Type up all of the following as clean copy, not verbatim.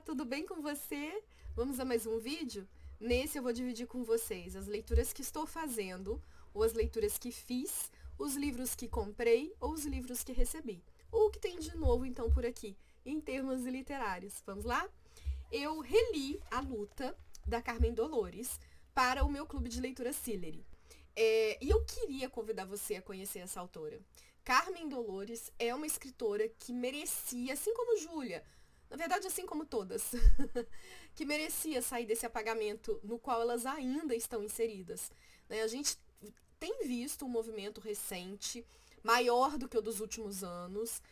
tudo bem com você? Vamos a mais um vídeo? Nesse eu vou dividir com vocês as leituras que estou fazendo, ou as leituras que fiz, os livros que comprei ou os livros que recebi. Ou o que tem de novo então por aqui, em termos literários. Vamos lá? Eu reli A Luta, da Carmen Dolores, para o meu clube de leitura Sillery. E eu queria convidar você a conhecer essa autora. Carmen Dolores é uma escritora que merecia, assim como Júlia, na verdade assim como todas, que merecia sair desse apagamento no qual elas ainda estão inseridas. Né? A gente tem visto um movimento recente, maior do que o dos últimos anos,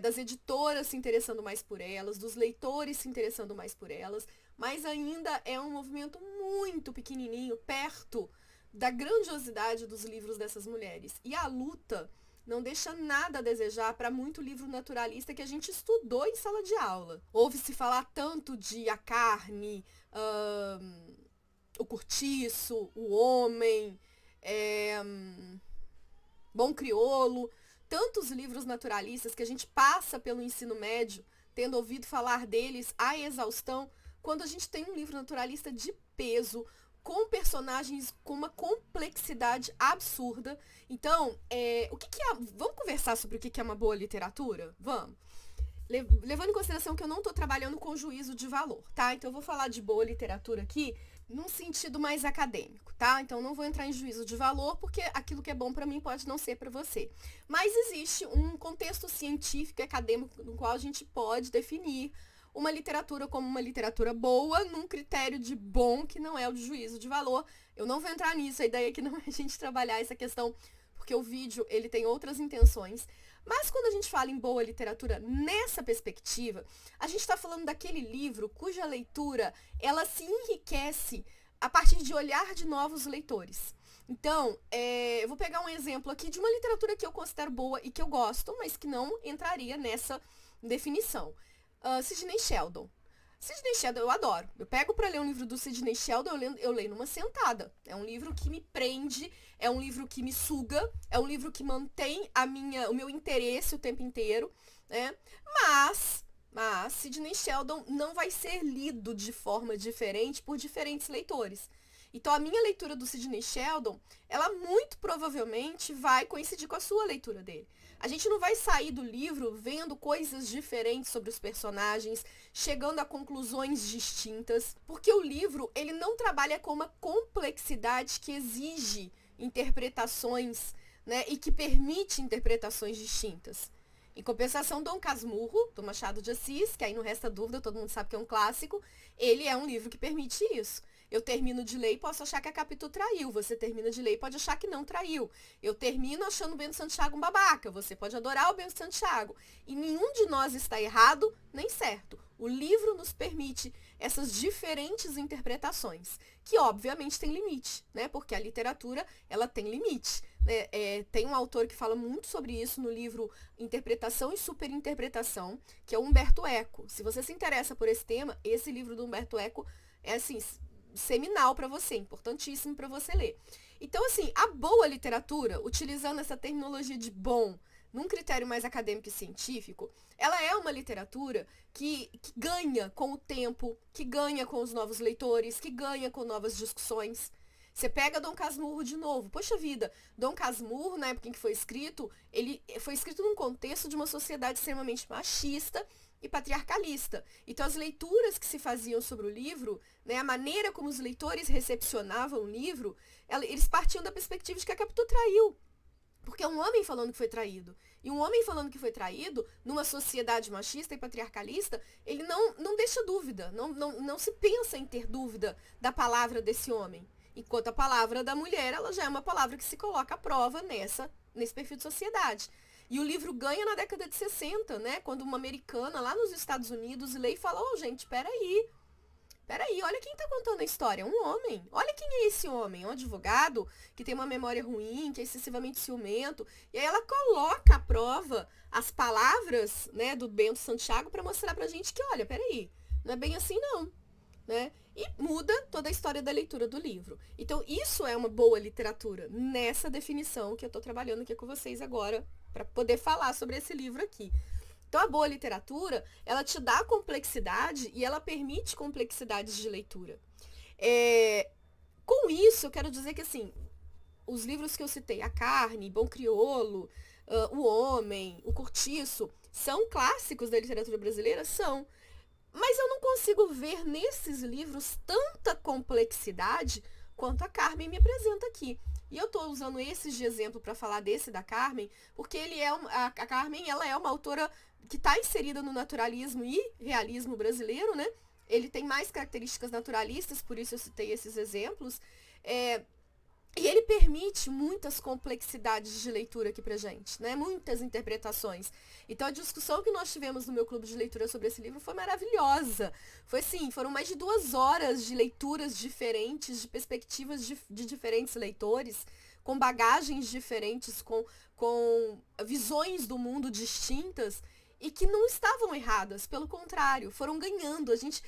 das editoras se interessando mais por elas, dos leitores se interessando mais por elas, mas ainda é um movimento muito pequenininho, perto da grandiosidade dos livros dessas mulheres. E A Luta não deixa nada a desejar para muito livro naturalista que a gente estudou em sala de aula. Ouve-se falar tanto de A Carne, O Cortiço, O Homem, Bom Crioulo, tantos livros naturalistas que a gente passa pelo ensino médio, tendo ouvido falar deles à exaustão, quando a gente tem um livro naturalista de peso, com personagens com uma complexidade absurda. Então, vamos conversar sobre o que é uma boa literatura? Vamos. Levando em consideração que eu não estou trabalhando com juízo de valor, tá? Então eu vou falar de boa literatura aqui num sentido mais acadêmico, tá? Então não vou entrar em juízo de valor porque aquilo que é bom para mim pode não ser para você. Mas existe um contexto científico e acadêmico no qual a gente pode definir uma literatura como uma literatura boa num critério de bom que não é o de juízo de valor. Eu não vou entrar nisso, a ideia aqui não é a gente trabalhar essa questão porque o vídeo ele tem outras intenções. Mas quando a gente fala em boa literatura nessa perspectiva, a gente está falando daquele livro cuja leitura ela se enriquece a partir de olhar de novos leitores. Então, eu vou pegar um exemplo aqui de uma literatura que eu considero boa e que eu gosto, mas que não entraria nessa definição. Sidney Sheldon. Sidney Sheldon eu adoro. Eu pego para ler um livro do Sidney Sheldon, eu leio numa sentada. É um livro que me prende, é um livro que me suga, é um livro que mantém o meu interesse o tempo inteiro, né? Mas Sidney Sheldon não vai ser lido de forma diferente por diferentes leitores. Então, a minha leitura do Sidney Sheldon, ela muito provavelmente vai coincidir com a sua leitura dele. A gente não vai sair do livro vendo coisas diferentes sobre os personagens, chegando a conclusões distintas, porque o livro, ele não trabalha com uma complexidade que exige interpretações, né, e que permite interpretações distintas. Em compensação, Dom Casmurro, do Machado de Assis, que aí não resta dúvida, todo mundo sabe que é um clássico, ele é um livro que permite isso. Eu termino de ler e posso achar que a Capitu traiu. Você termina de ler e pode achar que não traiu. Eu termino achando o Bento Santiago um babaca. Você pode adorar o Bento Santiago. E nenhum de nós está errado nem certo. O livro nos permite essas diferentes interpretações, que obviamente tem limite, né? Porque a literatura, ela tem limite. Né? Tem um autor que fala muito sobre isso no livro Interpretação e Superinterpretação, que é o Humberto Eco. Se você se interessa por esse tema, esse livro do Humberto Eco é assim seminal para você, importantíssimo para você ler. Então, assim, a boa literatura, utilizando essa terminologia de bom, num critério mais acadêmico e científico, ela é uma literatura que ganha com o tempo, que ganha com os novos leitores, que ganha com novas discussões. Você pega Dom Casmurro de novo. Poxa vida, Dom Casmurro, na época em que foi escrito, ele foi escrito num contexto de uma sociedade extremamente machista e patriarcalista. Então, as leituras que se faziam sobre o livro, né, a maneira como os leitores recepcionavam o livro, eles partiam da perspectiva de que a Capitu traiu. Porque é um homem falando que foi traído. E um homem falando que foi traído, numa sociedade machista e patriarcalista, ele não deixa dúvida, não se pensa em ter dúvida da palavra desse homem. Enquanto a palavra da mulher, ela já é uma palavra que se coloca à prova nesse perfil de sociedade. E o livro ganha na década de 60, né? Quando uma americana lá nos Estados Unidos lê e fala, gente, peraí, olha quem tá contando a história, um homem. Olha quem é esse homem, um advogado que tem uma memória ruim, que é excessivamente ciumento. E aí ela coloca à prova as palavras, né, do Bento Santiago para mostrar pra gente que, olha, peraí, não é bem assim não. Né? E muda toda a história da leitura do livro. Então, isso é uma boa literatura, nessa definição que eu estou trabalhando aqui com vocês agora, para poder falar sobre esse livro aqui. Então, a boa literatura, ela te dá complexidade e ela permite complexidades de leitura. Com isso, eu quero dizer que, assim, os livros que eu citei, A Carne, Bom Crioulo, O Homem, O Cortiço, são clássicos da literatura brasileira? São. Mas eu não consigo ver nesses livros tanta complexidade quanto a Carmen me apresenta aqui. E eu estou usando esses de exemplo para falar desse da Carmen, porque a Carmen ela é uma autora que está inserida no naturalismo e realismo brasileiro, né? Ele tem mais características naturalistas, por isso eu citei esses exemplos. E ele permite muitas complexidades de leitura aqui pra gente, né? Muitas interpretações. Então a discussão que nós tivemos no meu clube de leitura sobre esse livro foi maravilhosa. Foi assim, foram mais de 2 horas de leituras diferentes, de perspectivas de diferentes leitores, com bagagens diferentes, com visões do mundo distintas e que não estavam erradas, pelo contrário, foram ganhando. A gente,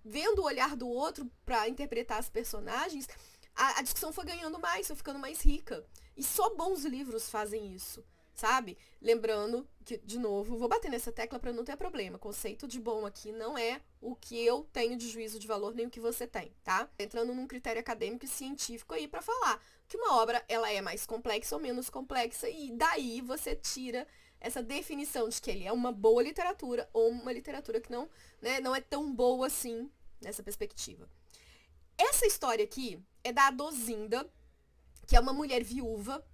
vendo o olhar do outro para interpretar as personagens, a discussão foi ganhando mais, foi ficando mais rica. E só bons livros fazem isso, sabe? Lembrando que, de novo, vou bater nessa tecla para não ter problema. Conceito de bom aqui não é o que eu tenho de juízo de valor, nem o que você tem, tá? Entrando num critério acadêmico e científico aí para falar que uma obra, ela é mais complexa ou menos complexa, e daí você tira essa definição de que ele é uma boa literatura ou uma literatura que não, né, não é tão boa assim nessa perspectiva. Essa história aqui é da Adozinda, que é uma mulher viúva,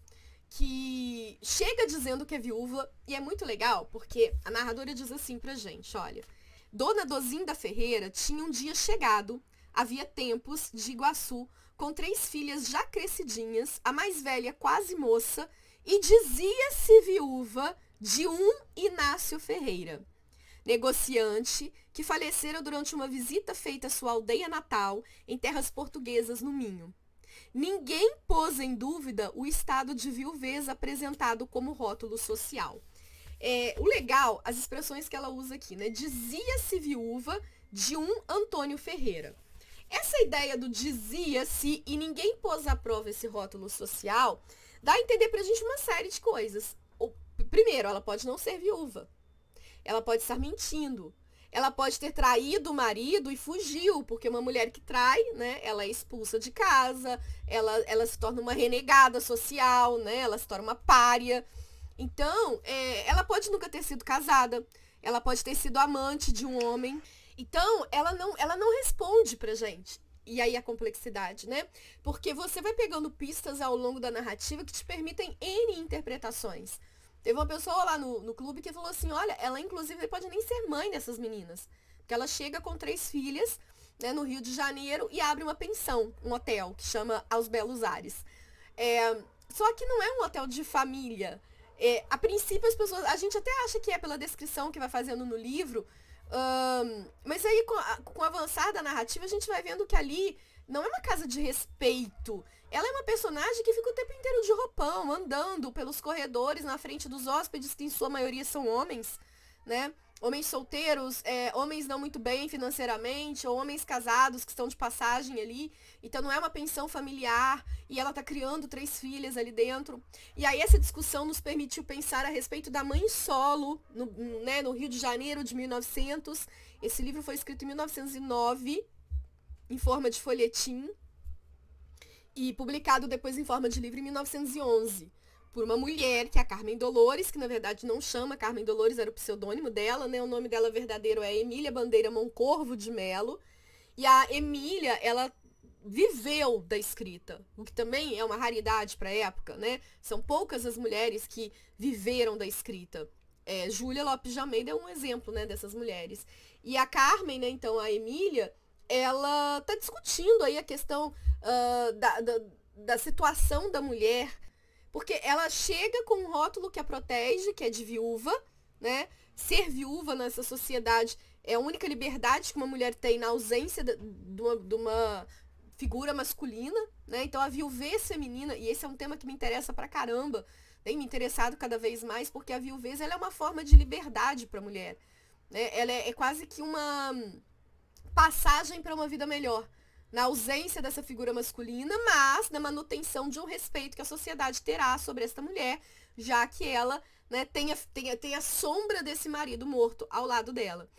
que chega dizendo que é viúva, e é muito legal, porque a narradora diz assim pra gente, olha, Dona Adozinda Ferreira tinha um dia chegado, havia tempos, de Iguaçu, com 3 filhas já crescidinhas, a mais velha quase moça, e dizia-se viúva de um Inácio Ferreira, negociante que falecera durante uma visita feita à sua aldeia natal, em terras portuguesas, no Minho. Ninguém pôs em dúvida o estado de viuvez apresentado como rótulo social. O legal, as expressões que ela usa aqui, né? Dizia-se viúva de um Antônio Ferreira. Essa ideia do dizia-se e ninguém pôs à prova esse rótulo social, dá a entender pra gente uma série de coisas. Primeiro, ela pode não ser viúva. Ela pode estar mentindo. Ela pode ter traído o marido e fugiu, porque uma mulher que trai, né, ela é expulsa de casa, ela se torna uma renegada social, né, ela se torna uma pária. Então, ela pode nunca ter sido casada, ela pode ter sido amante de um homem. Então, ela não responde pra gente. E aí a complexidade, né? Porque você vai pegando pistas ao longo da narrativa que te permitem N interpretações. Teve uma pessoa lá no clube que falou assim, olha, ela inclusive pode nem ser mãe dessas meninas. Porque ela chega com 3 filhas, né, no Rio de Janeiro e abre uma pensão, um hotel, que chama Aos Belos Ares. Só que não é um hotel de família. A princípio as pessoas, a gente até acha que é pela descrição que vai fazendo no livro, mas aí com o avançar da narrativa a gente vai vendo que ali não é uma casa de respeito. Ela é uma personagem que fica o tempo inteiro de roupão, andando pelos corredores na frente dos hóspedes, que em sua maioria são homens, né? Homens solteiros, homens não muito bem financeiramente, ou homens casados que estão de passagem ali. Então não é uma pensão familiar, e ela tá criando 3 filhas ali dentro. E aí essa discussão nos permitiu pensar a respeito da mãe solo, no Rio de Janeiro de 1900. Esse livro foi escrito em 1909, em forma de folhetim, e publicado depois em forma de livro em 1911, por uma mulher, que é a Carmen Dolores, que na verdade não chama Carmen Dolores, era o pseudônimo dela, né? O nome dela verdadeiro é Emília Bandeira Moncorvo de Melo. E a Emília, ela viveu da escrita, o que também é uma raridade para a época, né? São poucas as mulheres que viveram da escrita. Júlia Lopes de Almeida é um exemplo, né, dessas mulheres. E a Carmen, né, então a Emília, ela está discutindo aí a questão da situação da mulher, porque ela chega com um rótulo que a protege, que é de viúva, né? Ser viúva nessa sociedade é a única liberdade que uma mulher tem na ausência de uma figura masculina, né? Então a viuvez feminina, e esse é um tema que me interessa pra caramba, tem me interessado cada vez mais, porque a viuvez ela é uma forma de liberdade para a mulher, né? Ela é quase que uma passagem para uma vida melhor, na ausência dessa figura masculina, mas na manutenção de um respeito que a sociedade terá sobre esta mulher, já que ela né, tem a sombra desse marido morto ao lado dela.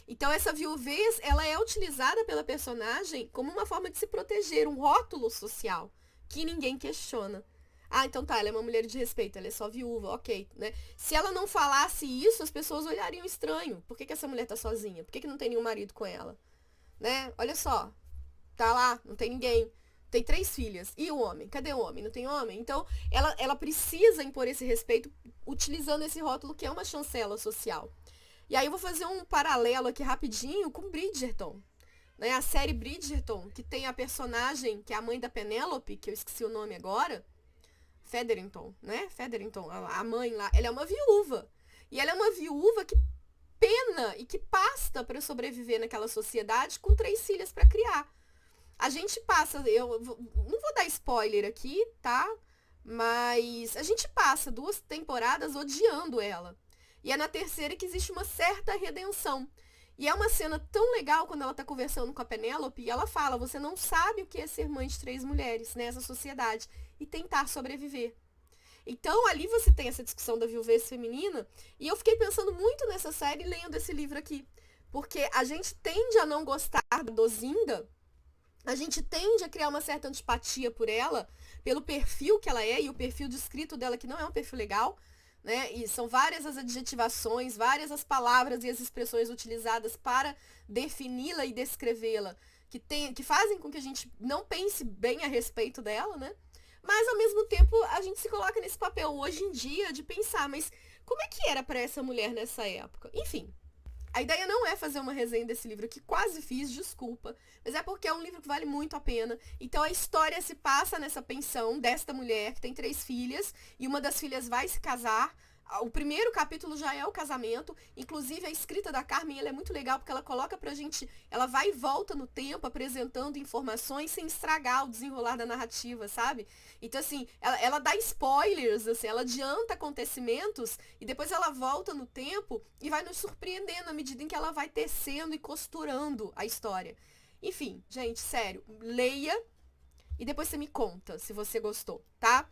Então essa viuvez, ela é utilizada pela personagem como uma forma de se proteger, um rótulo social que ninguém questiona. Ah, então tá, ela é uma mulher de respeito, ela é só viúva, ok, né? Se ela não falasse isso, as pessoas olhariam estranho. Por que, que essa mulher tá sozinha? Por que, que não tem nenhum marido com ela? Né? Olha só, tá lá, não tem ninguém. Tem 3 filhas. E o homem? Cadê o homem? Não tem homem? Então, ela precisa impor esse respeito utilizando esse rótulo que é uma chancela social. E aí eu vou fazer um paralelo aqui rapidinho com Bridgerton. Né? A série Bridgerton, que tem a personagem, que é a mãe da Penélope, que eu esqueci o nome agora, Featherington, né? Featherington, a mãe lá, ela é uma viúva. E ela é uma viúva que pena e que pasta para sobreviver naquela sociedade com 3 filhas para criar. A gente passa, não vou dar spoiler aqui, tá? Mas a gente passa 2 temporadas odiando ela. E é na terceira que existe uma certa redenção. E é uma cena tão legal quando ela tá conversando com a Penélope e ela fala, você não sabe o que é ser mãe de 3 mulheres nessa sociedade e tentar sobreviver. Então ali você tem essa discussão da viuvez feminina e eu fiquei pensando muito nessa série lendo esse livro aqui. Porque a gente tende a não gostar da Dozinda, a gente tende a criar uma certa antipatia por ela, pelo perfil que ela é e o perfil descrito dela que não é um perfil legal, né? E são várias as adjetivações, várias as palavras e as expressões utilizadas para defini-la e descrevê-la, que fazem com que a gente não pense bem a respeito dela, né? Mas ao mesmo tempo a gente se coloca nesse papel hoje em dia de pensar, mas como é que era para essa mulher nessa época? Enfim, a ideia não é fazer uma resenha desse livro, que quase fiz, desculpa, mas é porque é um livro que vale muito a pena. Então a história se passa nessa pensão desta mulher que tem 3 filhas e uma das filhas vai se casar. O primeiro capítulo já é o casamento, inclusive a escrita da Carmen ela é muito legal porque ela coloca pra gente, ela vai e volta no tempo apresentando informações sem estragar o desenrolar da narrativa, sabe? Então assim, ela dá spoilers, assim, ela adianta acontecimentos e depois ela volta no tempo e vai nos surpreendendo à medida em que ela vai tecendo e costurando a história. Enfim, gente, sério, leia e depois você me conta se você gostou, tá?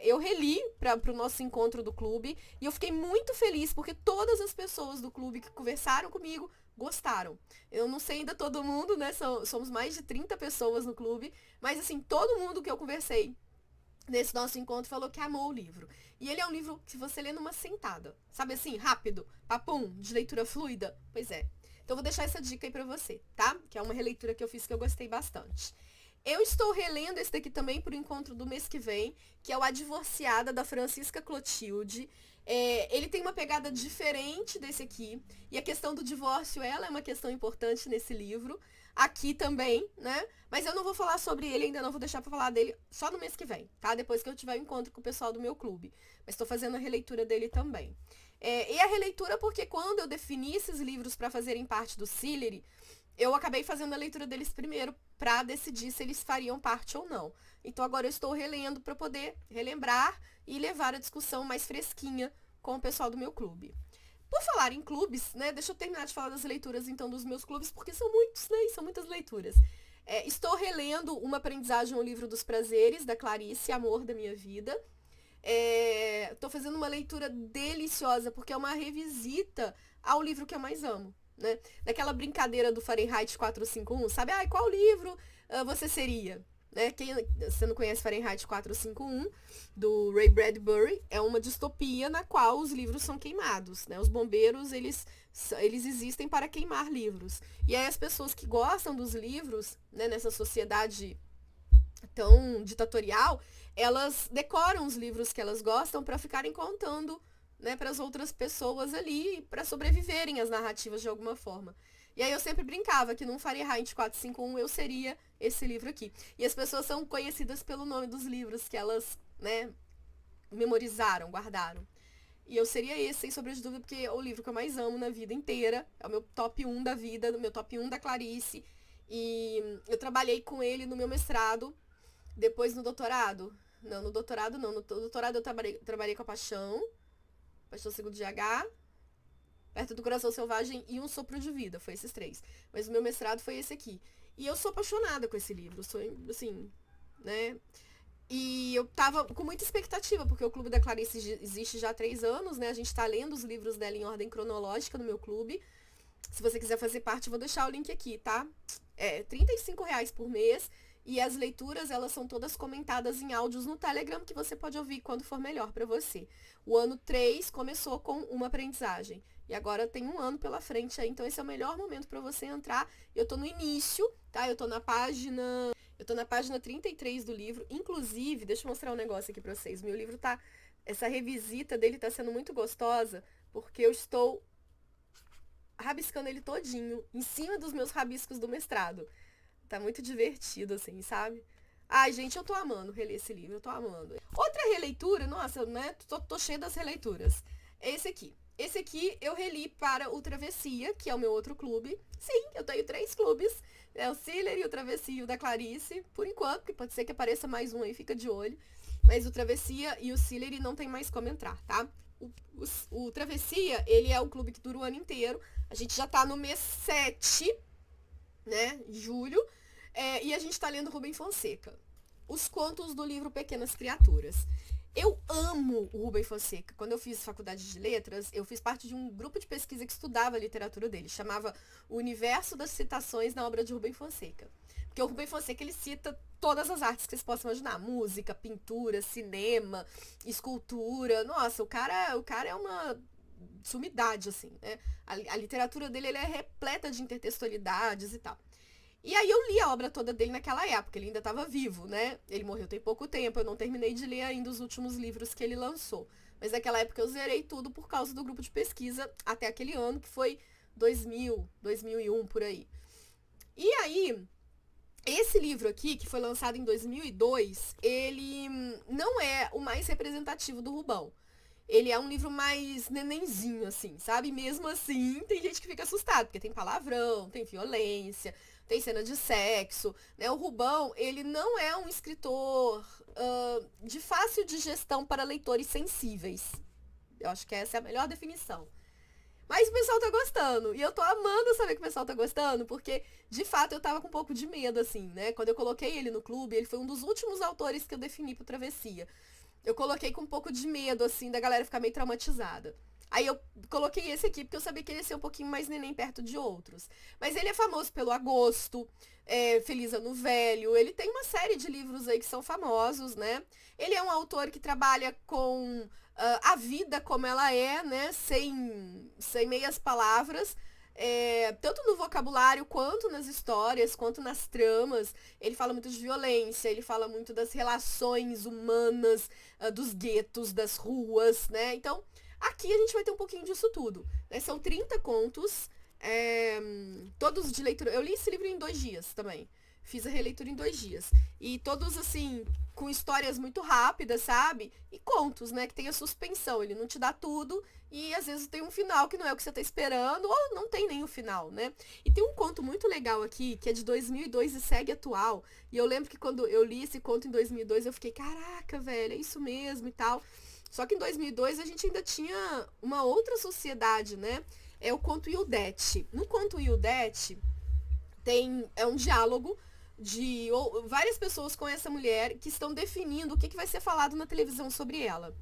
Eu reli para o nosso encontro do clube e eu fiquei muito feliz porque todas as pessoas do clube que conversaram comigo gostaram. Eu não sei ainda todo mundo, né? Somos mais de 30 pessoas no clube, mas assim, todo mundo que eu conversei nesse nosso encontro falou que amou o livro. E ele é um livro que você lê numa sentada, sabe assim, rápido, papum, de leitura fluida. Pois é. Então eu vou deixar essa dica aí pra você, tá? Que é uma releitura que eu fiz que eu gostei bastante. Eu estou relendo esse daqui também para o encontro do mês que vem, que é o A Divorciada, da Francisca Clotilde. Ele tem uma pegada diferente desse aqui. E a questão do divórcio, ela é uma questão importante nesse livro. Aqui também, né? Mas eu não vou falar sobre ele, ainda não vou deixar para falar dele só no mês que vem, tá? Depois que eu tiver o encontro com o pessoal do meu clube. Mas estou fazendo a releitura dele também. E a releitura porque quando eu defini esses livros para fazerem parte do Sillery, eu acabei fazendo a leitura deles primeiro para decidir se eles fariam parte ou não. Então agora eu estou relendo para poder relembrar e levar a discussão mais fresquinha com o pessoal do meu clube. Por falar em clubes, né, deixa eu terminar de falar das leituras então dos meus clubes, porque são muitos, né, e são muitas leituras. Estou relendo Uma Aprendizagem ao Livro dos Prazeres, da Clarice, Amor da Minha Vida. Estou fazendo uma leitura deliciosa, porque é uma revisita ao livro que eu mais amo. Né? Daquela brincadeira do Fahrenheit 451, sabe? Qual livro você seria? Né? Quem você não conhece Fahrenheit 451, do Ray Bradbury, é uma distopia na qual os livros são queimados. Né? Os bombeiros, eles existem para queimar livros. E aí as pessoas que gostam dos livros, né, nessa sociedade tão ditatorial, elas decoram os livros que elas gostam para ficarem contando, né, para as outras pessoas ali, para sobreviverem às narrativas de alguma forma. E aí eu sempre brincava que num Fahrenheit 451 eu seria esse livro aqui. E as pessoas são conhecidas pelo nome dos livros que elas, né, memorizaram, guardaram. E eu seria esse, sem sombra de dúvida, porque é o livro que eu mais amo na vida inteira. É o meu top 1 da vida, o meu top 1 da Clarice. E eu trabalhei com ele no meu mestrado, depois no doutorado. Não, no doutorado não. No doutorado eu trabalhei com a Paixão Segundo de H, Perto do Coração Selvagem e Um Sopro de Vida. Foi esses 3. Mas o meu mestrado foi esse aqui. E eu sou apaixonada com esse livro. Sou, assim, né? E eu tava com muita expectativa, porque o Clube da Clarice existe já há 3 anos, né? A gente tá lendo os livros dela em ordem cronológica no meu clube. Se você quiser fazer parte, eu vou deixar o link aqui, tá? É R$ 35 por mês. E as leituras, elas são todas comentadas em áudios no Telegram, que você pode ouvir quando for melhor para você. O ano 3 começou com uma aprendizagem. E agora tem um ano pela frente aí, então esse é o melhor momento para você entrar. Eu tô no início, tá? Eu tô na página 33 do livro. Inclusive, deixa eu mostrar um negócio aqui pra vocês. Meu livro tá. Essa revisita dele tá sendo muito gostosa, porque eu estou rabiscando ele todinho, em cima dos meus rabiscos do mestrado. Tá muito divertido, assim, sabe? Ai, gente, eu tô amando reler esse livro, eu tô amando. Outra releitura, nossa, né? Tô cheia das releituras. É esse aqui. Esse aqui eu reli para o Travessia, que é o meu outro clube. Sim, eu tenho 3 clubes. É o Sillery, o Travessia e o da Clarice. Por enquanto, porque pode ser que apareça mais um aí, fica de olho. Mas o Travessia e o Sillery não tem mais como entrar, tá? O Travessia, ele é um clube que dura o ano inteiro. A gente já tá no mês 7, né? Julho. E a gente tá lendo Rubem Fonseca. Os contos do livro Pequenas Criaturas. Eu amo o Rubem Fonseca. Quando eu fiz faculdade de letras, eu fiz parte de um grupo de pesquisa que estudava a literatura dele. Chamava O Universo das Citações na obra de Rubem Fonseca. Porque o Rubem Fonseca, ele cita todas as artes que vocês possam imaginar. Música, pintura, cinema, escultura. Nossa, o cara é uma sumidade, assim, né? A literatura dele, ele é repleta de intertextualidades e tal. E aí eu li a obra toda dele naquela época, ele ainda estava vivo, né? Ele morreu tem pouco tempo, eu não terminei de ler ainda os últimos livros que ele lançou. Mas naquela época eu zerei tudo por causa do grupo de pesquisa até aquele ano, que foi 2000, 2001, por aí. E aí, esse livro aqui, que foi lançado em 2002, ele não é o mais representativo do Rubão. Ele é um livro mais nenenzinho, assim, sabe? Mesmo assim, tem gente que fica assustada, porque tem palavrão, tem violência, tem cena de sexo, né? O Rubão, ele não é um escritor de fácil digestão para leitores sensíveis. Eu acho que essa é a melhor definição. Mas o pessoal tá gostando. E eu tô amando saber que o pessoal tá gostando, porque, de fato, eu tava com um pouco de medo, assim, né? Quando eu coloquei ele no clube, ele foi um dos últimos autores que eu defini pro Travessia. Eu coloquei com um pouco de medo, assim, da galera ficar meio traumatizada. Aí eu coloquei esse aqui, porque eu sabia que ele ia ser um pouquinho mais neném perto de outros. Mas ele é famoso pelo Agosto, Feliz Ano Velho. Ele tem uma série de livros aí que são famosos, né? Ele é um autor que trabalha com a vida como ela é, né? Sem meias palavras. Tanto no vocabulário, quanto nas histórias, quanto nas tramas. Ele fala muito de violência, ele fala muito das relações humanas, dos guetos, das ruas, né? Então, aqui a gente vai ter um pouquinho disso tudo, né? São 30 contos, todos de leitura. Eu li esse livro em 2 dias também. Fiz a releitura em 2 dias. E todos, assim, com histórias muito rápidas, sabe? E contos, né? Que tem a suspensão. Ele não te dá tudo e às vezes tem um final que não é o que você tá esperando ou não tem nem o final, né? E tem um conto muito legal aqui, que é de 2002 e segue atual. E eu lembro que quando eu li esse conto em 2002, eu fiquei, caraca, velho, é isso mesmo e tal. Só que em 2002 a gente ainda tinha uma outra sociedade, né? É o conto Ildete. No conto Ildete é um diálogo de várias pessoas com essa mulher que estão definindo o que vai ser falado na televisão sobre ela.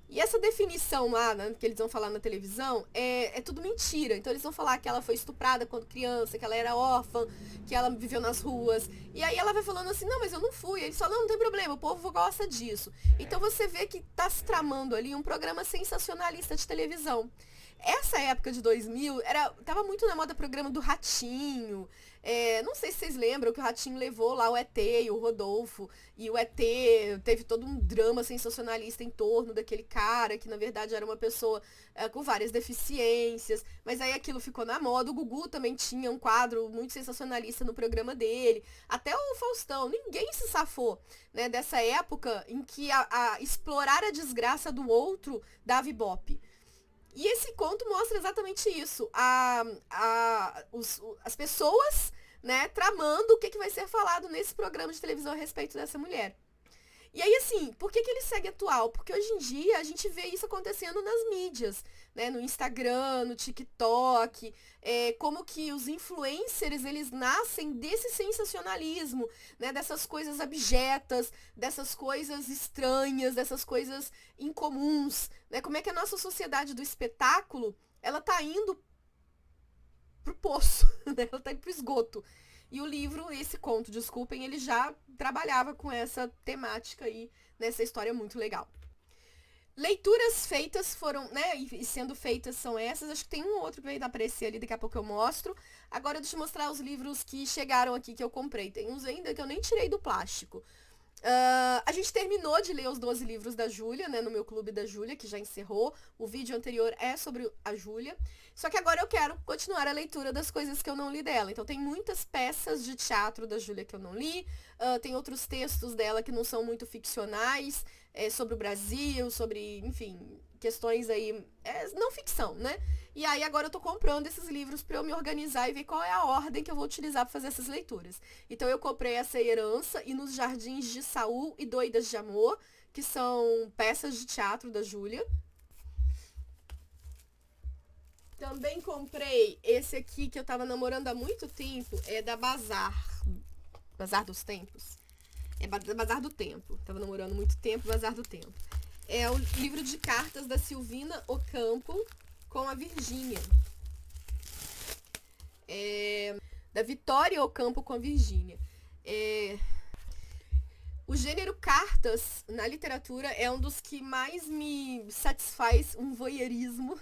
E essa definição lá, né, que eles vão falar na televisão, é tudo mentira. Então eles vão falar que ela foi estuprada quando criança, que ela era órfã, que ela viveu nas ruas. E aí ela vai falando assim, não, mas eu não fui. Eles falam, não tem problema, o povo gosta disso. Então você vê que tá se tramando ali um programa sensacionalista de televisão. Essa época de 2000, tava muito na moda programa do Ratinho. Não sei se vocês lembram que o Ratinho levou lá o ET e o Rodolfo. E o ET teve todo um drama sensacionalista em torno daquele cara, que na verdade era uma pessoa com várias deficiências. Mas aí aquilo ficou na moda. O Gugu também tinha um quadro muito sensacionalista no programa dele. Até o Faustão. Ninguém se safou, né, dessa época em que explorar a desgraça do outro dava ibope. E esse conto mostra exatamente isso. As pessoas, né, tramando o que vai ser falado nesse programa de televisão a respeito dessa mulher. E aí, assim, por que ele segue atual? Porque hoje em dia a gente vê isso acontecendo nas mídias, né? No Instagram, no TikTok, como que os influencers, eles nascem desse sensacionalismo, né? Dessas coisas abjetas, dessas coisas estranhas, dessas coisas incomuns, né? Como é que a nossa sociedade do espetáculo, ela tá indo pro poço, né? Ela tá indo pro esgoto. E o livro, esse conto, desculpem, ele já trabalhava com essa temática aí, nessa história muito legal. Leituras feitas foram, né, e sendo feitas são essas. Acho que tem um outro que vai aparecer ali, daqui a pouco eu mostro. Agora deixa eu mostrar os livros que chegaram aqui, que eu comprei. Tem uns ainda que eu nem tirei do plástico. A gente terminou de ler os 12 livros da Júlia, né, no meu clube da Júlia, que já encerrou. O vídeo anterior é sobre a Júlia. Só que agora eu quero continuar a leitura das coisas que eu não li dela. Então tem muitas peças de teatro da Júlia que eu não li. Tem outros textos dela que não são muito ficcionais, sobre o Brasil, sobre, enfim, questões aí, não ficção, né? E aí agora eu tô comprando esses livros para eu me organizar e ver qual é a ordem que eu vou utilizar para fazer essas leituras. Então eu comprei essa Herança e Nos Jardins de Saul e Doidas de Amor, que são peças de teatro da Júlia. Também comprei esse aqui que eu tava namorando há muito tempo, é da Bazar. Bazar dos Tempos. É Bazar do Tempo. Tava namorando muito tempo, Bazar do Tempo. É o livro de cartas da Silvina Ocampo com a Virgínia. Da Vitória Ocampo com a Virgínia. O gênero cartas na literatura é um dos que mais me satisfaz, um voyeurismo,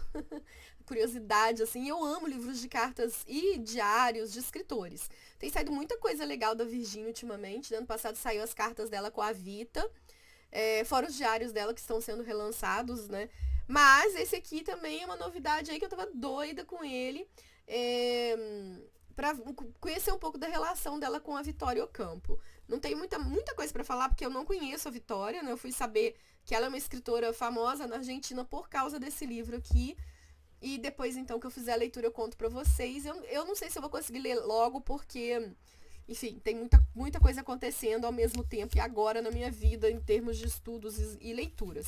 curiosidade, assim. Eu amo livros de cartas e diários de escritores. Tem saído muita coisa legal da Virgínia ultimamente. No ano passado saiu as cartas dela com a Vita, fora os diários dela que estão sendo relançados, né? Mas esse aqui também é uma novidade aí que eu tava doida com ele. Pra conhecer um pouco da relação dela com a Vitória Ocampo. Não tem muita coisa para falar, porque eu não conheço a Vitória, né? Eu fui saber que ela é uma escritora famosa na Argentina por causa desse livro aqui. E depois, então, que eu fizer a leitura, eu conto pra vocês. Eu não sei se eu vou conseguir ler logo, porque, enfim, tem muita coisa acontecendo ao mesmo tempo e agora na minha vida, em termos de estudos e leituras.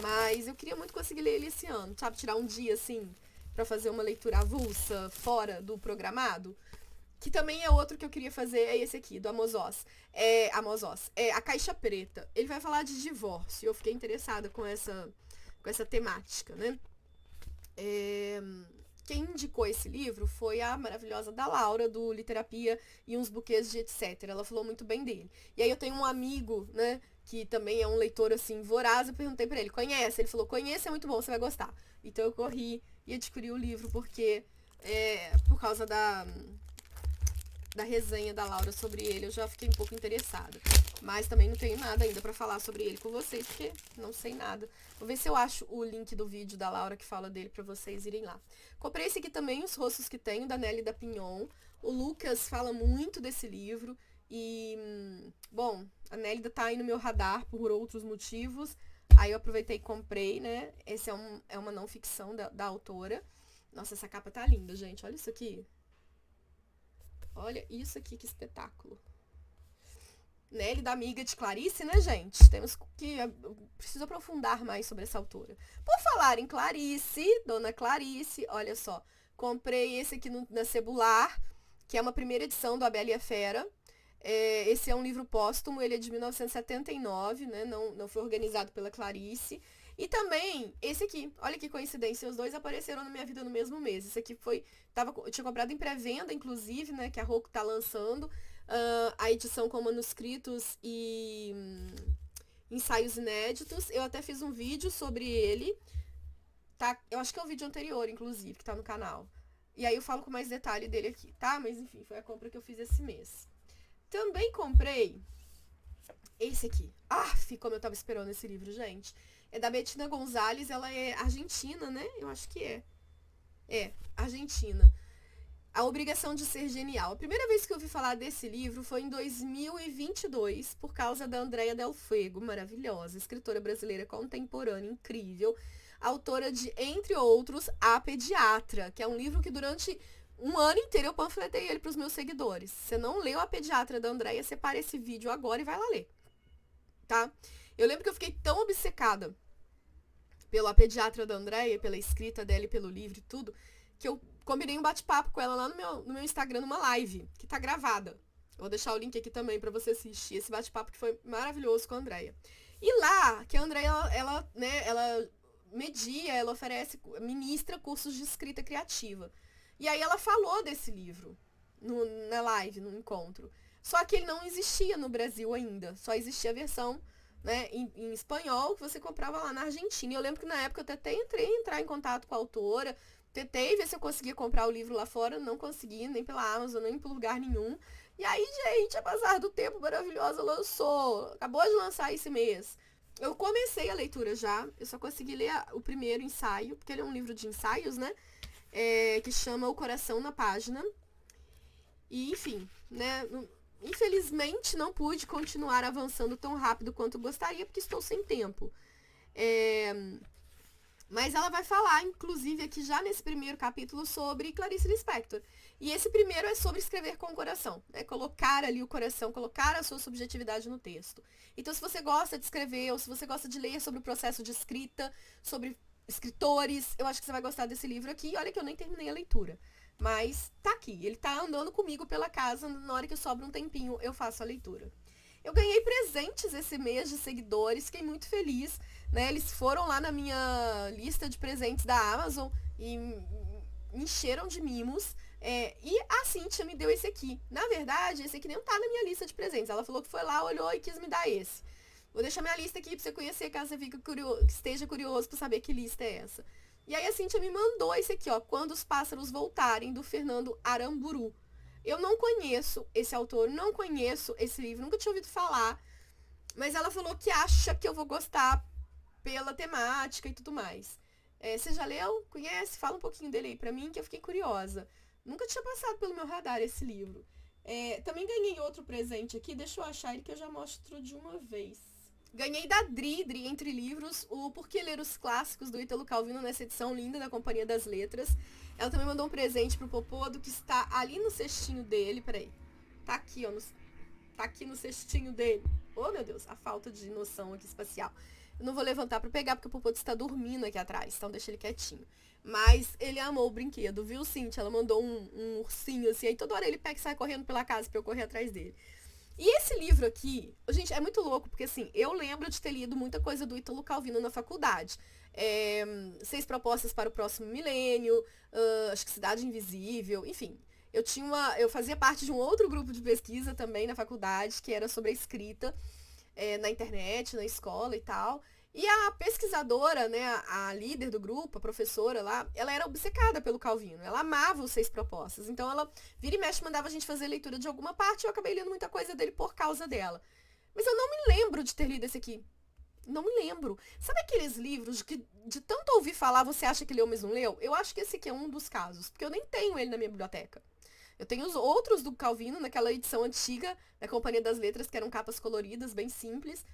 Mas eu queria muito conseguir ler ele esse ano, sabe? Tirar um dia, assim, pra fazer uma leitura avulsa, fora do programado. Que também é outro que eu queria fazer, é esse aqui, do Amos Oz. A Caixa Preta. Ele vai falar de divórcio. Eu fiquei interessada com essa temática, né? Quem indicou esse livro foi a maravilhosa da Laura, do Literapia e uns buquês de etc. Ela falou muito bem dele. E aí eu tenho um amigo, né, que também é um leitor, assim, voraz. Eu perguntei pra ele, conhece? Ele falou, conhece, é muito bom, você vai gostar. Então eu corri e adquiri o livro porque, por causa da resenha da Laura sobre ele, eu já fiquei um pouco interessada. Mas também não tenho nada ainda pra falar sobre ele com vocês, porque não sei nada. Vou ver se eu acho o link do vídeo da Laura que fala dele pra vocês irem lá. Comprei esse aqui também, Os Rostos que Tenho, da Nelly da Pinhon. O Lucas fala muito desse livro. E, bom, a Nélida tá aí no meu radar por outros motivos. Aí eu aproveitei e comprei, né? Esse é uma não ficção da autora. Nossa, essa capa tá linda, gente. Olha isso aqui. Olha isso aqui, que espetáculo. Nélida, amiga de Clarice, né, gente? Temos que... preciso aprofundar mais sobre essa autora. Por falar em Clarice, Dona Clarice, olha só. Comprei esse aqui na Cebular, que é uma primeira edição do A Bela e a Fera. Esse é um livro póstumo, ele é de 1979, né? Não foi organizado pela Clarice. E também, esse aqui, olha que coincidência, os dois apareceram na minha vida no mesmo mês. Esse aqui eu tinha comprado em pré-venda, inclusive, né? Que a Rocco tá lançando. A edição com manuscritos e ensaios inéditos. Eu até fiz um vídeo sobre ele. Tá? Eu acho que é o vídeo anterior, inclusive, que tá no canal. E aí eu falo com mais detalhe dele aqui, tá? Mas enfim, foi a compra que eu fiz esse mês. Também comprei esse aqui. Como eu tava esperando esse livro, gente. É da Bettina Gonzalez, ela é argentina, né? Eu acho que é. Argentina. A Obrigação de Ser Genial. A primeira vez que eu ouvi falar desse livro foi em 2022, por causa da Andrea Del Fuego, maravilhosa, escritora brasileira contemporânea, incrível, autora de, entre outros, A Pediatra, que é um livro que durante um ano inteiro eu panfletei ele para os meus seguidores. Se você não leu A Pediatra da Andrea, separa esse vídeo agora e vai lá ler. tá? Eu lembro que eu fiquei tão obcecada pela pediatra da Andréia, pela escrita dela e pelo livro e tudo, que eu combinei um bate-papo com ela lá no meu Instagram, numa live, que tá gravada. Eu vou deixar o link aqui também pra você assistir esse bate-papo que foi maravilhoso com a Andréia. E lá, que a Andréia, ela media, ela oferece, ministra cursos de escrita criativa. E aí ela falou desse livro na live, no encontro. Só que ele não existia no Brasil ainda. Só existia a versão, né, em espanhol, que você comprava lá na Argentina. E eu lembro que na época eu tentei entrar em contato com a autora, tentei ver se eu conseguia comprar o livro lá fora, não consegui, nem pela Amazon, nem por lugar nenhum. E aí, gente, apesar do tempo maravilhosa, lançou. Acabou de lançar esse mês. Eu comecei a leitura já, eu só consegui ler o primeiro ensaio, porque ele é um livro de ensaios, né? Que chama O Coração na Página. E, enfim, né? Infelizmente não pude continuar avançando tão rápido quanto gostaria, porque estou sem tempo. Mas ela vai falar, inclusive, aqui já nesse primeiro capítulo, sobre Clarice Lispector. E esse primeiro é sobre escrever com o coração, né? Colocar ali o coração, colocar a sua subjetividade no texto. Então, se você gosta de escrever, ou se você gosta de ler sobre o processo de escrita, sobre escritores, eu acho que você vai gostar desse livro aqui. Olha que eu nem terminei a leitura. Mas tá aqui, ele tá andando comigo pela casa, na hora que sobra um tempinho, eu faço a leitura. Eu ganhei presentes esse mês de seguidores, fiquei muito feliz, né? Eles foram lá na minha lista de presentes da Amazon e me encheram de mimos. E a Cíntia me deu esse aqui. Na verdade, esse aqui nem tá na minha lista de presentes. Ela falou que foi lá, olhou e quis me dar esse. Vou deixar minha lista aqui pra você conhecer, caso você esteja curioso pra saber que lista é essa. E aí a Cíntia me mandou esse aqui, ó, Quando os Pássaros Voltarem, do Fernando Aramburu. Eu não conheço esse autor, não conheço esse livro, nunca tinha ouvido falar. Mas ela falou que acha que eu vou gostar pela temática e tudo mais. Você já leu? Conhece? Fala um pouquinho dele aí pra mim, que eu fiquei curiosa. Nunca tinha passado pelo meu radar esse livro. Também ganhei outro presente aqui, deixa eu achar ele que eu já mostro de uma vez. Ganhei da Dri Entre Livros, o Por que Ler os Clássicos, do Ítalo Calvino, nessa edição linda da Companhia das Letras. Ela também mandou um presente pro Popodo, que está ali no cestinho dele. Peraí. Tá aqui, ó. Tá aqui no cestinho dele. Oh, meu Deus, a falta de noção aqui espacial. Eu não vou levantar pra pegar, porque o Popodo está dormindo aqui atrás, então deixa ele quietinho. Mas ele amou o brinquedo, viu, Cintia? Ela mandou um ursinho assim, aí toda hora ele pega e sai correndo pela casa pra eu correr atrás dele. E esse livro aqui, gente, é muito louco, porque assim, eu lembro de ter lido muita coisa do Ítalo Calvino na faculdade. 6 Propostas para o Próximo Milênio, acho que Cidade Invisível, enfim. Eu fazia parte de um outro grupo de pesquisa também na faculdade, que era sobre a escrita na internet, na escola e tal. E a pesquisadora, né, a líder do grupo, a professora lá, ela era obcecada pelo Calvino. Ela amava os 6 Propostas. Então ela vira e mexe, mandava a gente fazer leitura de alguma parte e eu acabei lendo muita coisa dele por causa dela. Mas eu não me lembro de ter lido esse aqui. Não me lembro. Sabe aqueles livros que de tanto ouvir falar você acha que leu, mas não leu? Eu acho que esse aqui é um dos casos, porque eu nem tenho ele na minha biblioteca. Eu tenho os outros do Calvino, naquela edição antiga da Companhia das Letras, que eram capas coloridas, bem simples.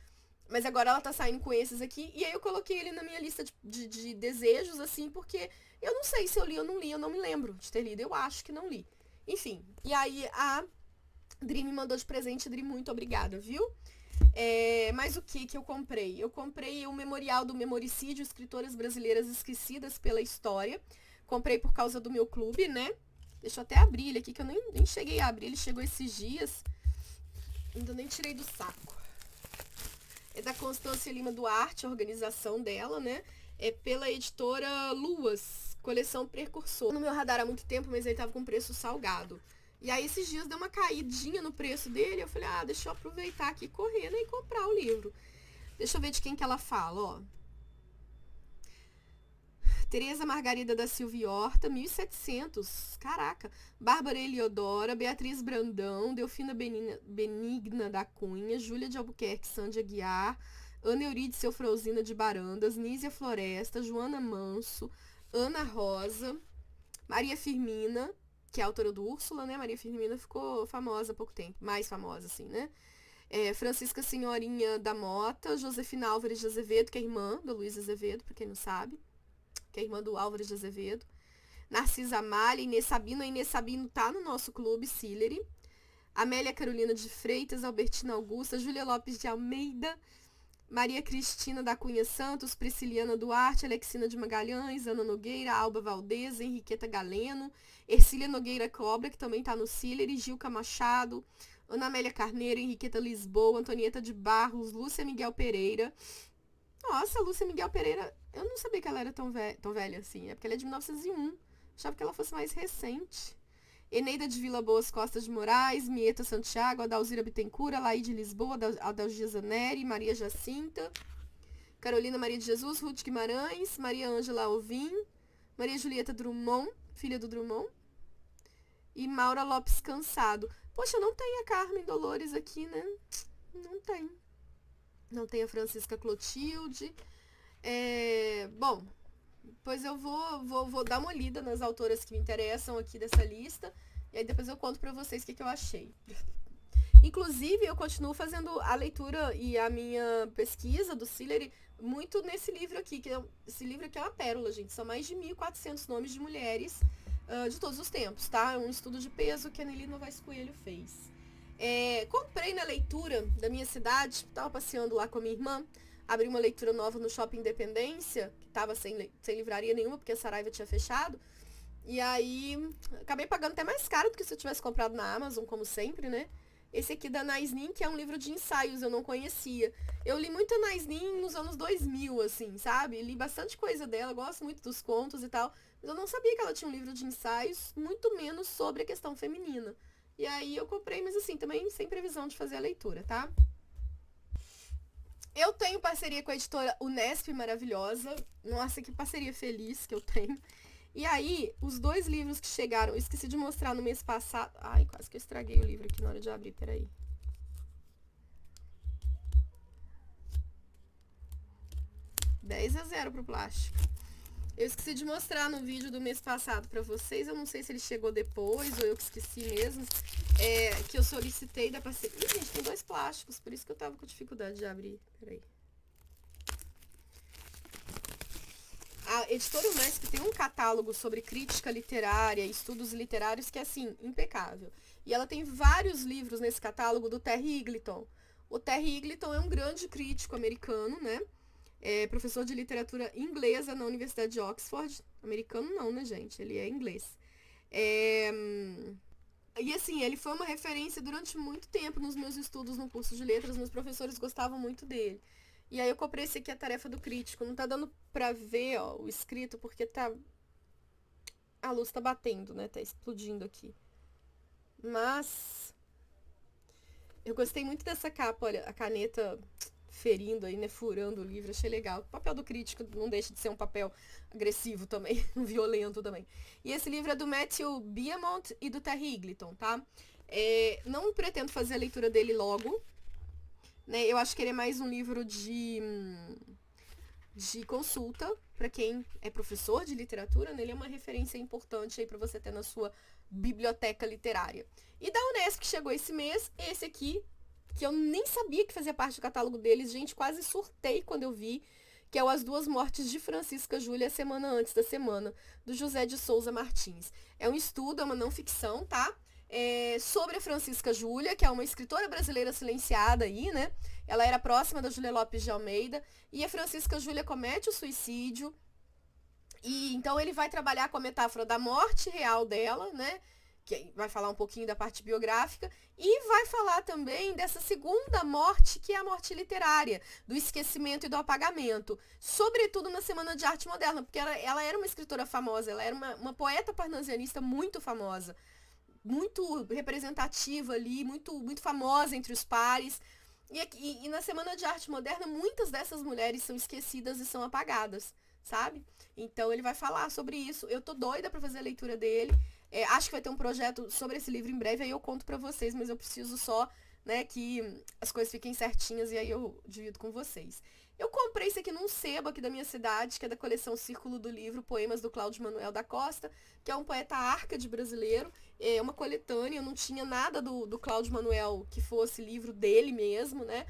Mas agora ela tá saindo com esses aqui. E aí eu coloquei ele na minha lista de desejos, assim, porque eu não sei se eu li ou não li, eu não me lembro de ter lido. Eu acho que não li. Enfim, e aí a Dri me mandou de presente. Dri, muito obrigada, viu? Mas o que eu comprei? Eu comprei o Memorial do Memoricídio, Escritoras Brasileiras Esquecidas pela História. Comprei por causa do meu clube, né? Deixa eu até abrir ele aqui, que eu nem cheguei a abrir. Ele chegou esses dias. Ainda nem tirei do saco. É da Constância Lima Duarte, a organização dela, né? É pela editora Luas, coleção Precursor. No meu radar há muito tempo, mas ele tava com preço salgado. E aí esses dias deu uma caidinha no preço dele. Eu falei, deixa eu aproveitar aqui correndo e comprar o livro. Deixa eu ver de quem que ela fala, ó. Tereza Margarida da Silva Horta, 1700. Caraca. Bárbara Eliodora, Beatriz Brandão, Delfina Benigna da Cunha, Júlia de Albuquerque, Sândia Aguiar, Ana Eurídice Eufrosina de Barandas, Nízia Floresta, Joana Manso, Ana Rosa, Maria Firmina, que é a autora do Úrsula, né? Maria Firmina ficou famosa há pouco tempo. Mais famosa, assim, né? Francisca Senhorinha da Mota, Josefina Álvares de Azevedo, que é irmã do Luiz Azevedo, pra quem não sabe. Que é irmã do Álvares de Azevedo. Narcisa Amália, Inês Sabino. A Inês Sabino tá no nosso clube, Sillery. Amélia Carolina de Freitas, Albertina Augusta, Júlia Lopes de Almeida, Maria Cristina da Cunha Santos, Prisciliana Duarte, Alexina de Magalhães, Ana Nogueira, Alba Valdez, Henriqueta Galeno, Ercília Nogueira Cobra, que também está no Sillery, Gilca Machado, Ana Amélia Carneiro, Henriqueta Lisboa, Antonieta de Barros, Lúcia Miguel Pereira. Nossa, Lúcia Miguel Pereira, eu não sabia que ela era tão velha assim, é porque ela é de 1901, achava que ela fosse mais recente. Eneida de Vila Boas Costa de Moraes, Mieta Santiago, Adalzira Bittencourt, Laíde Lisboa, Adalgia Zaneri, Maria Jacinta, Carolina Maria de Jesus, Ruth Guimarães, Maria Ângela Alvim, Maria Julieta Drummond, filha do Drummond, e Maura Lopes Cansado. Poxa, não tem a Carmen Dolores aqui, né? Não tem. Não tem a Francisca Clotilde. Bom, pois eu vou dar uma lida nas autoras que me interessam aqui dessa lista. E aí depois eu conto pra vocês o que eu achei. Inclusive, eu continuo fazendo a leitura e a minha pesquisa do Sillery muito nesse livro aqui. Esse livro aqui é uma pérola, gente. São mais de 1.400 nomes de mulheres de todos os tempos, tá? É um estudo de peso que a Nelly Novaes Coelho fez. Comprei na leitura da minha cidade, tava passeando lá com a minha irmã, abri uma leitura nova no Shopping Independência, que tava sem livraria nenhuma, porque a Saraiva tinha fechado. E aí, acabei pagando até mais caro do que se eu tivesse comprado na Amazon, como sempre, né? Esse aqui da Anais Nin, que é um livro de ensaios, eu não conhecia. Eu li muito Anais Nin nos anos 2000, assim, sabe? Li bastante coisa dela, gosto muito dos contos e tal. Mas eu não sabia que ela tinha um livro de ensaios, muito menos sobre a questão feminina. E aí eu comprei, mas assim, também sem previsão de fazer a leitura, tá? Eu tenho parceria com a editora Unesp maravilhosa. Nossa, que parceria feliz que eu tenho. E aí, os 2 livros que chegaram, eu esqueci de mostrar no mês passado. Ai, quase que eu estraguei o livro aqui na hora de abrir, peraí. 10-0 pro plástico. Eu esqueci de mostrar no vídeo do mês passado pra vocês. Eu não sei se ele chegou depois ou eu que esqueci mesmo. Que eu solicitei da parceria. Ih, gente, tem 2 plásticos, por isso que eu tava com dificuldade de abrir. Peraí. A editora Unesp tem um catálogo sobre crítica literária, estudos literários que é, assim, impecável. E ela tem vários livros nesse catálogo do Terry Eagleton. O Terry Eagleton é um grande crítico americano, né? É professor de literatura inglesa na Universidade de Oxford. Americano não, né, gente? Ele é inglês. E assim, ele foi uma referência durante muito tempo nos meus estudos no curso de letras. Meus professores gostavam muito dele. E aí eu comprei esse aqui, A Tarefa do Crítico. Não tá dando pra ver, ó, o escrito, porque tá... A luz tá batendo, né? Tá explodindo aqui. Mas... eu gostei muito dessa capa, olha, a caneta ferindo aí, né? Furando o livro, achei legal. O papel do crítico não deixa de ser um papel agressivo também, violento também. E esse livro é do Matthew Beaumont e do Terry Eagleton, tá? Não pretendo fazer a leitura dele logo, né? Eu acho que ele é mais um livro de consulta para quem é professor de literatura, né? Ele é uma referência importante aí para você ter na sua biblioteca literária. E da Unesp que chegou esse mês, esse aqui, que eu nem sabia que fazia parte do catálogo deles, gente, quase surtei quando eu vi, que é o As Duas Mortes de Francisca Júlia, a Semana Antes da Semana, do José de Souza Martins. É um estudo, é uma não ficção, tá? Sobre a Francisca Júlia, que é uma escritora brasileira silenciada aí, né? Ela era próxima da Júlia Lopes de Almeida, e a Francisca Júlia comete o suicídio, e então ele vai trabalhar com a metáfora da morte real dela, né? Que vai falar um pouquinho da parte biográfica, e vai falar também dessa segunda morte, que é a morte literária, do esquecimento e do apagamento, sobretudo na Semana de Arte Moderna, porque ela era uma escritora famosa, ela era uma poeta parnasianista muito famosa, muito representativa ali, muito, muito famosa entre os pares. E na Semana de Arte Moderna, muitas dessas mulheres são esquecidas e são apagadas, sabe? Então ele vai falar sobre isso. Eu tô doida pra fazer a leitura dele. Acho que vai ter um projeto sobre esse livro em breve, aí eu conto pra vocês, mas eu preciso só, né, que as coisas fiquem certinhas e aí eu divido com vocês. Eu comprei isso aqui num sebo aqui da minha cidade, que é da coleção Círculo do Livro, Poemas do Cláudio Manuel da Costa, que é um poeta arcade brasileiro, é uma coletânea, eu não tinha nada do Cláudio Manuel que fosse livro dele mesmo, né?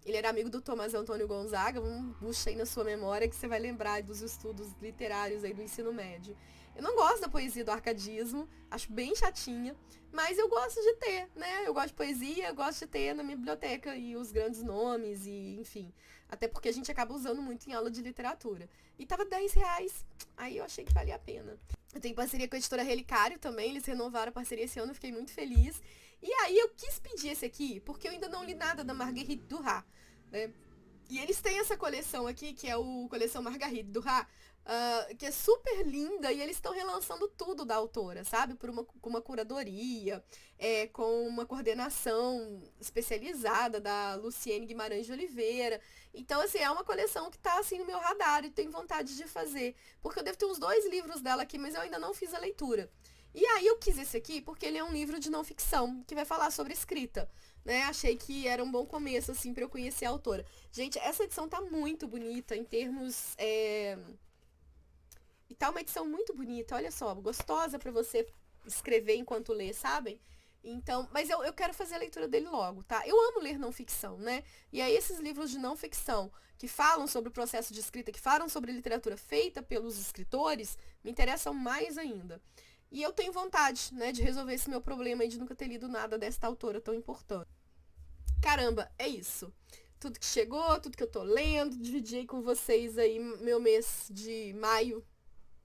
Ele era amigo do Tomás Antônio Gonzaga, puxa aí na sua memória que você vai lembrar dos estudos literários aí do ensino médio. Eu não gosto da poesia do arcadismo, acho bem chatinha, mas eu gosto de ter, né? Eu gosto de poesia, eu gosto de ter na minha biblioteca e os grandes nomes e, enfim. Até porque a gente acaba usando muito em aula de literatura. E tava R$ 10, aí eu achei que valia a pena. Eu tenho parceria com a editora Relicário também, eles renovaram a parceria esse ano, eu fiquei muito feliz. E aí eu quis pedir esse aqui, porque eu ainda não li nada da Marguerite Duras, né? E eles têm essa coleção aqui, que é o coleção Marguerite Duras, que é super linda, e eles estão relançando tudo da autora, sabe? Com uma curadoria, com uma coordenação especializada da Luciene Guimarães de Oliveira. Então, assim, é uma coleção que tá, assim, no meu radar e tenho vontade de fazer. Porque eu devo ter uns 2 livros dela aqui, mas eu ainda não fiz a leitura. E aí eu quis esse aqui porque ele é um livro de não ficção, que vai falar sobre escrita, né? Achei que era um bom começo, assim, pra eu conhecer a autora. Gente, essa edição tá muito bonita em termos... E tá uma edição muito bonita, olha só, gostosa pra você escrever enquanto lê, sabem? Então, mas eu quero fazer a leitura dele logo, tá? Eu amo ler não ficção, né? E aí esses livros de não ficção que falam sobre o processo de escrita, que falam sobre literatura feita pelos escritores, me interessam mais ainda. E eu tenho vontade, né, de resolver esse meu problema aí de nunca ter lido nada desta autora tão importante. Caramba, é isso. Tudo que chegou, tudo que eu tô lendo, dividi aí com vocês aí meu mês de maio.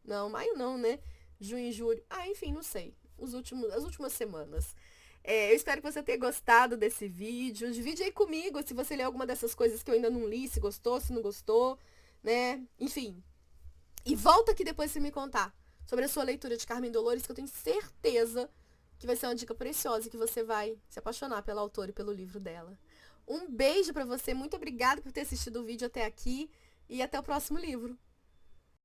Não, maio não, né? Junho e julho. Ah, enfim, não sei. As últimas semanas. Eu espero que você tenha gostado desse vídeo. Divide aí comigo se você lê alguma dessas coisas que eu ainda não li, se gostou, se não gostou, né? Enfim. E volta aqui depois você me contar sobre a sua leitura de Carmen Dolores, que eu tenho certeza que vai ser uma dica preciosa e que você vai se apaixonar pela autora e pelo livro dela. Um beijo pra você, muito obrigada por ter assistido o vídeo até aqui e até o próximo livro.